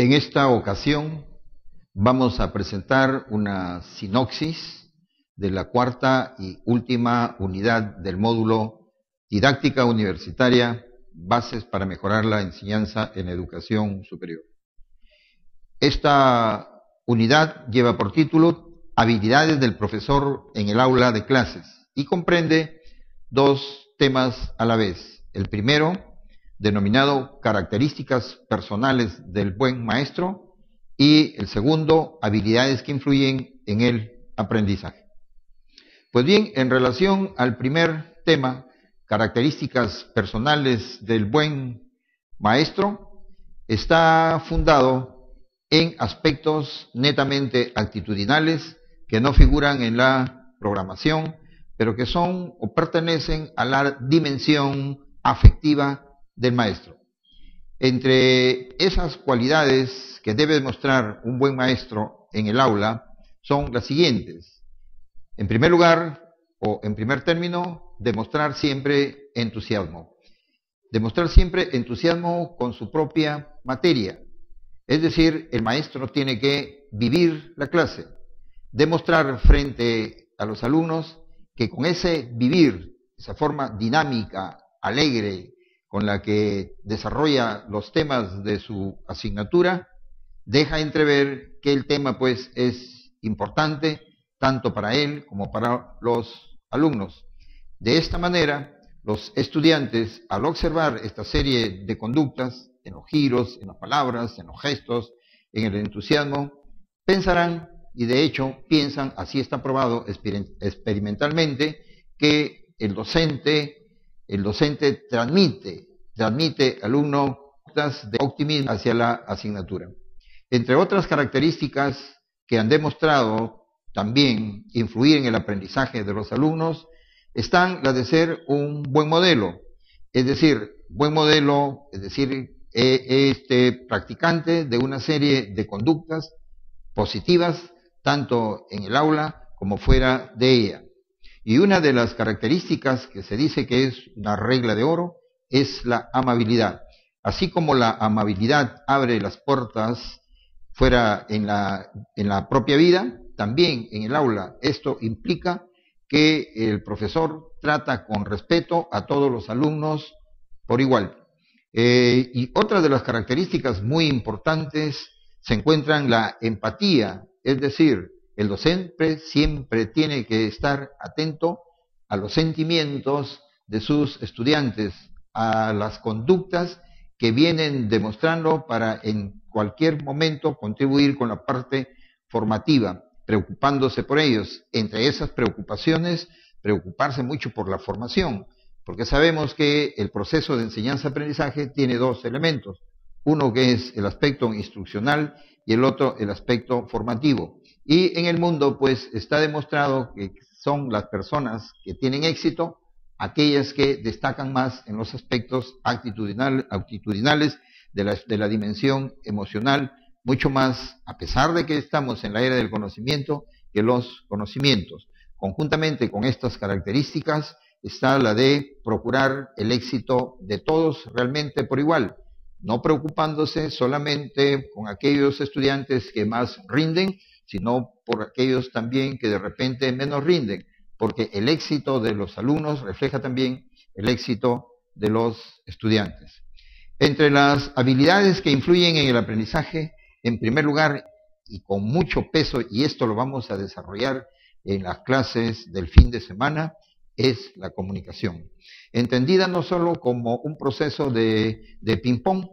En esta ocasión vamos a presentar una sinopsis de la cuarta y última unidad del módulo Didáctica Universitaria, Bases para mejorar la enseñanza en educación superior. Esta unidad lleva por título Habilidades del profesor en el aula de clases y comprende dos temas a la vez. El primero, denominado Características personales del buen maestro, y el segundo, Habilidades que influyen en el aprendizaje. Pues bien, en relación al primer tema, Características personales del buen maestro, está fundado en aspectos netamente actitudinales que no figuran en la programación, pero que son o pertenecen a la dimensión afectiva del maestro. Entre esas cualidades que debe demostrar un buen maestro en el aula son las siguientes. En primer lugar, o en primer término, demostrar siempre entusiasmo. Demostrar siempre entusiasmo con su propia materia. Es decir, el maestro tiene que vivir la clase, demostrar frente a los alumnos que con ese vivir, esa forma dinámica, alegre, con la que desarrolla los temas de su asignatura, deja entrever que el tema pues es importante tanto para él como para los alumnos. De esta manera, los estudiantes, al observar esta serie de conductas, en los giros, en las palabras, en los gestos, en el entusiasmo, pensarán, y de hecho piensan, así está probado experimentalmente, que el docente transmite al alumno de optimismo hacia la asignatura. Entre otras características que han demostrado también influir en el aprendizaje de los alumnos, están las de ser un buen modelo, es decir, practicante de una serie de conductas positivas, tanto en el aula como fuera de ella. Y una de las características que se dice que es una regla de oro es la amabilidad. Así como la amabilidad abre las puertas fuera en la propia vida, también en el aula esto implica que el profesor trata con respeto a todos los alumnos por igual. Y otra de las características muy importantes se encuentra en la empatía, es decir, el docente siempre tiene que estar atento a los sentimientos de sus estudiantes, a las conductas que vienen demostrando para en cualquier momento contribuir con la parte formativa, preocupándose por ellos. Entre esas preocupaciones, preocuparse mucho por la formación, porque sabemos que el proceso de enseñanza-aprendizaje tiene dos elementos, uno que es el aspecto instruccional y el otro el aspecto formativo. Y en el mundo pues está demostrado que son las personas que tienen éxito aquellas que destacan más en los aspectos actitudinales de la dimensión emocional, mucho más, a pesar de que estamos en la era del conocimiento, que los conocimientos. Conjuntamente con estas características está la de procurar el éxito de todos realmente por igual, no preocupándose solamente con aquellos estudiantes que más rinden, sino por aquellos también que de repente menos rinden, porque el éxito de los alumnos refleja también el éxito de los estudiantes. Entre las habilidades que influyen en el aprendizaje, en primer lugar, y con mucho peso, y esto lo vamos a desarrollar en las clases del fin de semana, es la comunicación. Entendida no solo como un proceso de ping-pong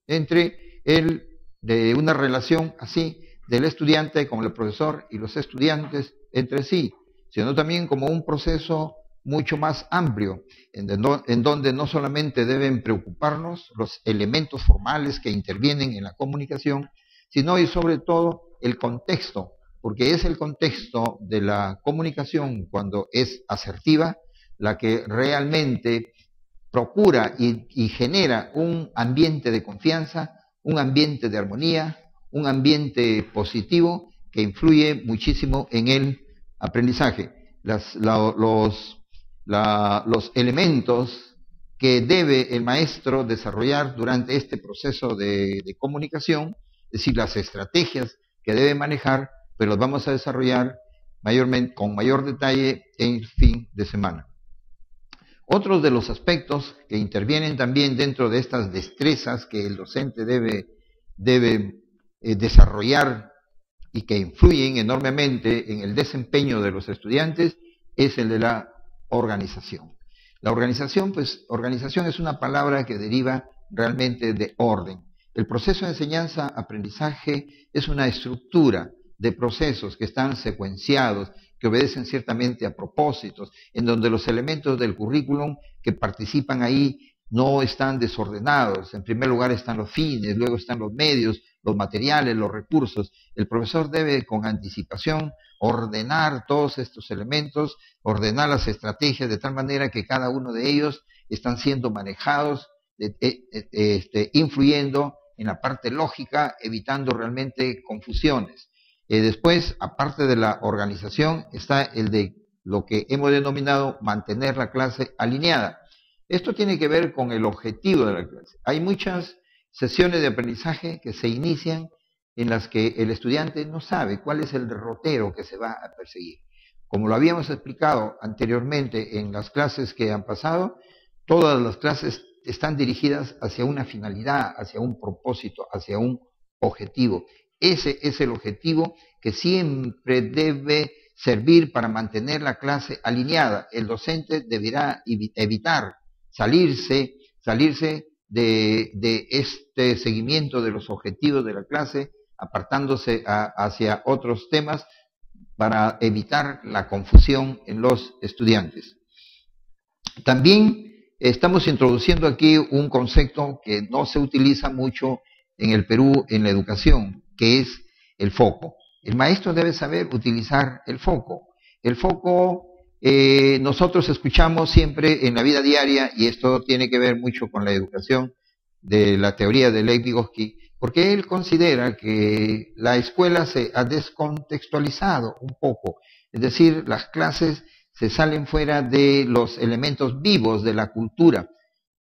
de una relación así del estudiante con el profesor y los estudiantes entre sí, sino también como un proceso mucho más amplio, en donde no solamente deben preocuparnos los elementos formales que intervienen en la comunicación, sino y sobre todo el contexto, porque es el contexto de la comunicación cuando es asertiva la que realmente procura y genera un ambiente de confianza, un ambiente de armonía, un ambiente positivo que influye muchísimo en el aprendizaje. Los elementos que debe el maestro desarrollar durante este proceso de comunicación es decir, las estrategias que debe manejar, pues las vamos a desarrollar con mayor detalle en el fin de semana. Otros de los aspectos que intervienen también dentro de estas destrezas que el docente debe desarrollar y que influyen enormemente en el desempeño de los estudiantes es el de la organización. La organización, pues, organización es una palabra que deriva realmente de orden. El proceso de enseñanza-aprendizaje es una estructura de procesos que están secuenciados, que obedecen ciertamente a propósitos, en donde los elementos del currículum que participan ahí no están desordenados. En primer lugar están los fines, luego están los medios, los materiales, los recursos. El profesor debe con anticipación ordenar todos estos elementos, ordenar las estrategias de tal manera que cada uno de ellos están siendo manejados, influyendo en la parte lógica, evitando realmente confusiones. Después, aparte de la organización, está el de lo que hemos denominado mantener la clase alineada. Esto tiene que ver con el objetivo de la clase. Hay muchas sesiones de aprendizaje que se inician en las que el estudiante no sabe cuál es el derrotero que se va a perseguir. Como lo habíamos explicado anteriormente en las clases que han pasado, todas las clases están dirigidas hacia una finalidad, hacia un propósito, hacia un objetivo. Ese es el objetivo que siempre debe servir para mantener la clase alineada. El docente deberá evitar salirse de este seguimiento de los objetivos de la clase, apartándose hacia otros temas para evitar la confusión en los estudiantes. También estamos introduciendo aquí un concepto que no se utiliza mucho en el Perú en la educación, que es el foco. El maestro debe saber utilizar el foco. El foco nosotros escuchamos siempre en la vida diaria, y esto tiene que ver mucho con la educación de la teoría de Lev Vygotsky, porque él considera que la escuela se ha descontextualizado un poco, es decir, las clases se salen fuera de los elementos vivos de la cultura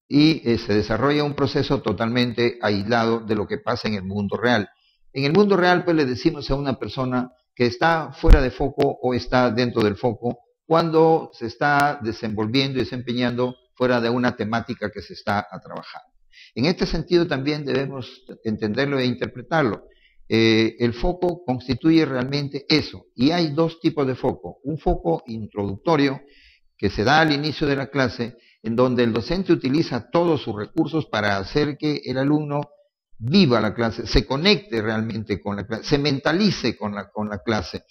y se desarrolla un proceso totalmente aislado de lo que pasa en el mundo real. En el mundo real, pues le decimos a una persona que está fuera de foco o está dentro del foco cuando se está desenvolviendo y desempeñando fuera de una temática que se está trabajando. En este sentido también debemos entenderlo e interpretarlo. El foco constituye realmente eso, y hay dos tipos de foco. Un foco introductorio que se da al inicio de la clase, en donde el docente utiliza todos sus recursos para hacer que el alumno viva la clase, se conecte realmente con la clase, se mentalice con la clase,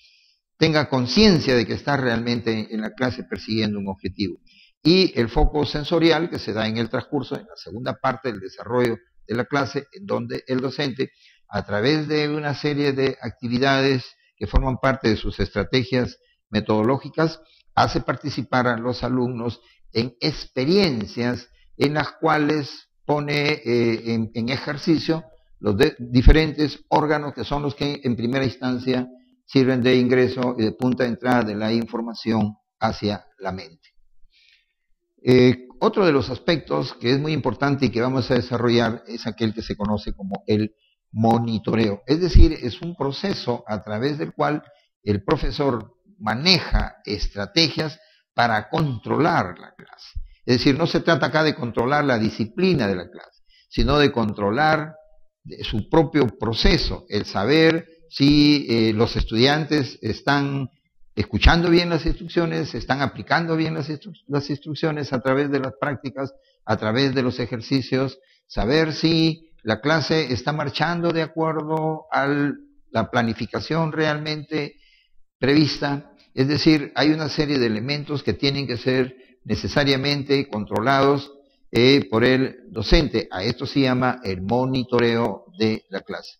tenga conciencia de que está realmente en la clase persiguiendo un objetivo. Y el foco sensorial que se da en el transcurso, en la segunda parte del desarrollo de la clase, en donde el docente, a través de una serie de actividades que forman parte de sus estrategias metodológicas, hace participar a los alumnos en experiencias en las cuales pone en ejercicio los diferentes órganos que son los que en primera instancia sirven de ingreso y de punta de entrada de la información hacia la mente. Otro de los aspectos que es muy importante y que vamos a desarrollar es aquel que se conoce como el monitoreo. Es decir, es un proceso a través del cual el profesor maneja estrategias para controlar la clase. Es decir, no se trata acá de controlar la disciplina de la clase, sino de controlar su propio proceso, el saber si los estudiantes están escuchando bien las instrucciones, están aplicando bien las instrucciones a través de las prácticas, a través de los ejercicios, saber si la clase está marchando de acuerdo a la planificación realmente prevista. Es decir, hay una serie de elementos que tienen que ser necesariamente controlados por el docente. A esto se llama el monitoreo de la clase.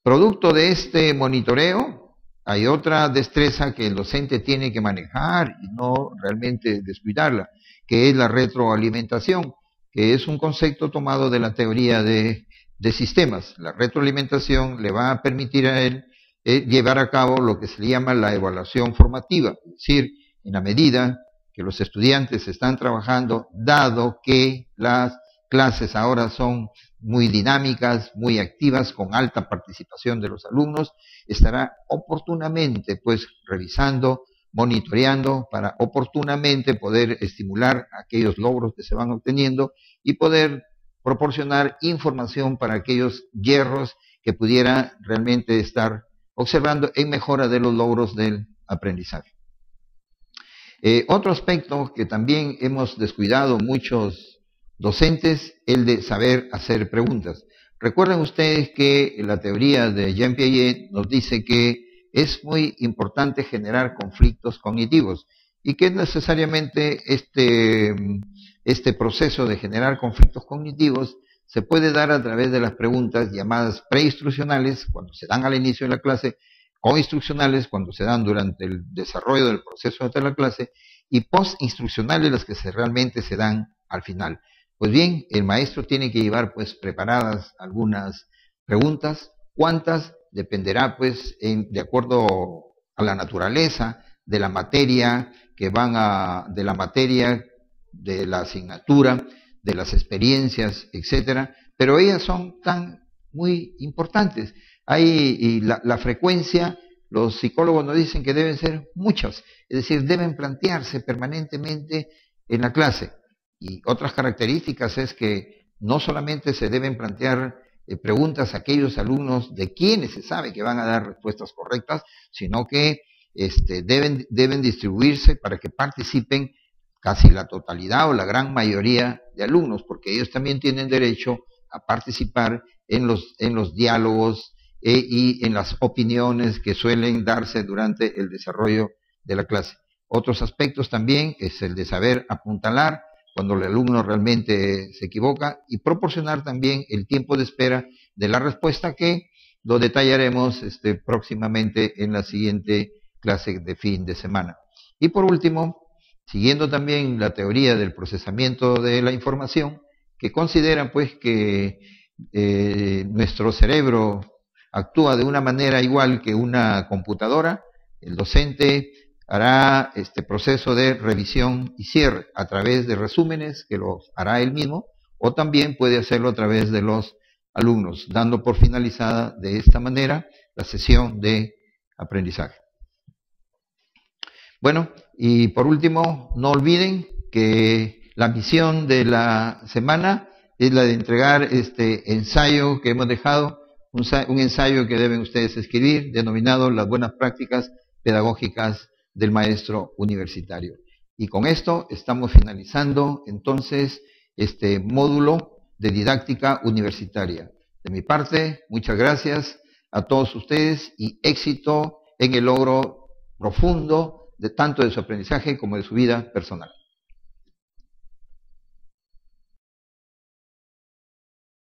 Producto de este monitoreo, hay otra destreza que el docente tiene que manejar y no realmente descuidarla, que es la retroalimentación, que es un concepto tomado de la teoría de sistemas. La retroalimentación le va a permitir a él llevar a cabo lo que se le llama la evaluación formativa, es decir, en la medida que los estudiantes están trabajando, dado que las clases ahora son muy dinámicas, muy activas, con alta participación de los alumnos, estará oportunamente pues revisando, monitoreando para oportunamente poder estimular aquellos logros que se van obteniendo y poder proporcionar información para aquellos hierros que pudiera realmente estar observando en mejora de los logros del aprendizaje. Otro aspecto que también hemos descuidado muchos docentes, el de saber hacer preguntas. Recuerden ustedes que la teoría de Jean Piaget nos dice que es muy importante generar conflictos cognitivos y que necesariamente este proceso de generar conflictos cognitivos se puede dar a través de las preguntas llamadas preinstruccionales, cuando se dan al inicio de la clase, o instruccionales, cuando se dan durante el desarrollo del proceso de la clase, y postinstruccionales, las que realmente se dan al final. Pues bien, el maestro tiene que llevar pues preparadas algunas preguntas. ¿Cuántas? Dependerá pues de acuerdo a la naturaleza de la materia de la materia, de la asignatura, de las experiencias, etcétera, pero ellas son muy importantes. Hay la frecuencia, los psicólogos nos dicen que deben ser muchas, es decir, deben plantearse permanentemente en la clase. Y otras características es que no solamente se deben plantear preguntas a aquellos alumnos de quienes se sabe que van a dar respuestas correctas, sino que deben distribuirse para que participen casi la totalidad o la gran mayoría de alumnos, porque ellos también tienen derecho a participar en los diálogos y en las opiniones que suelen darse durante el desarrollo de la clase. Otros aspectos también es el de saber apuntalar cuando el alumno realmente se equivoca y proporcionar también el tiempo de espera de la respuesta, que lo detallaremos próximamente en la siguiente clase de fin de semana. Y por último, siguiendo también la teoría del procesamiento de la información, que consideran pues que nuestro cerebro actúa de una manera igual que una computadora, el docente hará este proceso de revisión y cierre a través de resúmenes que los hará él mismo, o también puede hacerlo a través de los alumnos, dando por finalizada de esta manera la sesión de aprendizaje. Bueno, y por último, no olviden que la misión de la semana es la de entregar este ensayo que hemos dejado, un ensayo que deben ustedes escribir, denominado Las buenas prácticas pedagógicas del maestro universitario. Y con esto estamos finalizando entonces este módulo de didáctica universitaria. De mi parte, muchas gracias a todos ustedes y éxito en el logro profundo de tanto de su aprendizaje como de su vida personal.